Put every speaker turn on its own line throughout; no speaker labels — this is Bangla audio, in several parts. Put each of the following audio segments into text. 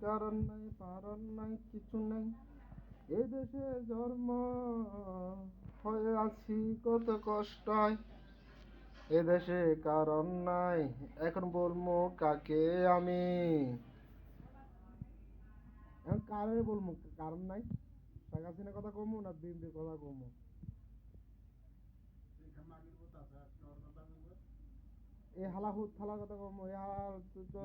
কারণ নাই পারণ নাই কিছু নাই, এদেশে জন্ম হয়ে আছি কত কষ্ট হয়, এদেশে কারণ নাই এখন বলবো কাকে আমি, এখন কারে বলবো কারণ নাই, শেখ হাসিনার কথা কমু না বিএনপির কথা কমু, এই হালা হুত থালার কথা কমু, এই হালা তো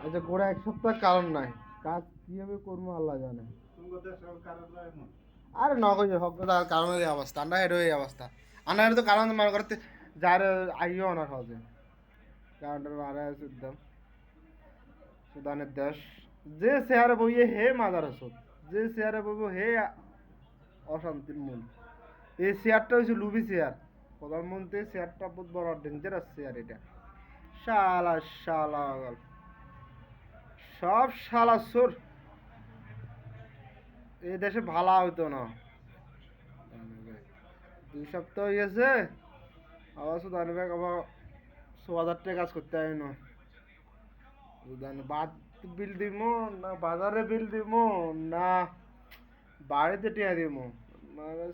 আচ্ছা গোড়া এক সপ্তাহ কারণ নাই, কাজ কিভাবে করবো আল্লাহ জানে। আরে নগজ হকদা কারণের এই অবস্থা আন্ডা হেড এই অবস্থা আন্ডা হেড তো কারণ মনে করতে যার আইও না সহজে কারণটা মারা সুদাম সুদানের দেশ, যে চেয়ারে বইয়ে হে মাদার ওষুধ, যে চেয়ারে বইব হে অশান্তির মূল, এই চেয়ারটা হচ্ছে লুবি চেয়ার, প্রধানমন্ত্রীর চেয়ারটা বহুত বড় ডেঞ্জারাস চেয়ার এটা, শালা শালা সব শালা সুর, এই দেশে ভালা হইতো না, 2 সপ্তাহ হয়েছে আবার সুদান ব্যাগ আবার 1,000 টাকা কাজ করতে হয় না, সুদান বাদ বিল দিব না বাজারে বিল দিব না বাড়িতে টিয়া দিব, মানে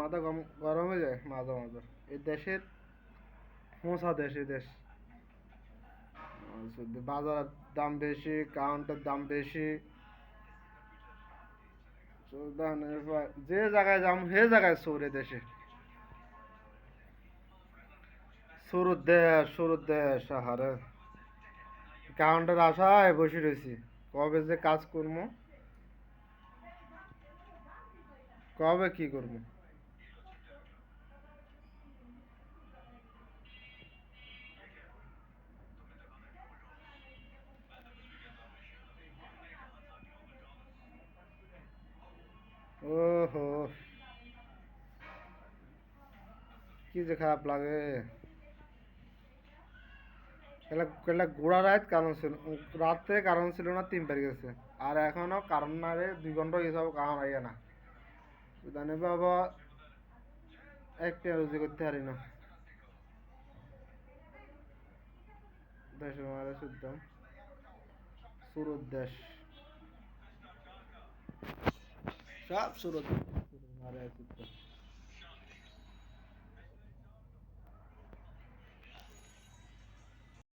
মাথা গরম হয়ে যায় মাঝে মাঝে, এই দেশের হোঁসা দেশ এই দেশ, বাজারের দাম বেশি কাউন্টার দাম বেশি, যে জায়গায় যাম সে জায়গায় চোর এ দেশে, শুরুর দেশ আহারে, কাউন্টার আশায় বসে রয়েছি কবে যে কাজ করবো, কবে কি করবো, ওহো কি যে খারাপ লাগে, ঘোড়া রাত কারণ ছিল, রাত্রে কারণ ছিল না 3 বার গেছে, আর এখনো কারণ না রে 2 ঘন্টা গেছে কারণ আইয়া না, জানি বাবা একটা রুজি করতে পারি না, দেশের মারে শুদ্ধ সুরত দেশ, সব সুরত মারে শুদ্ধ।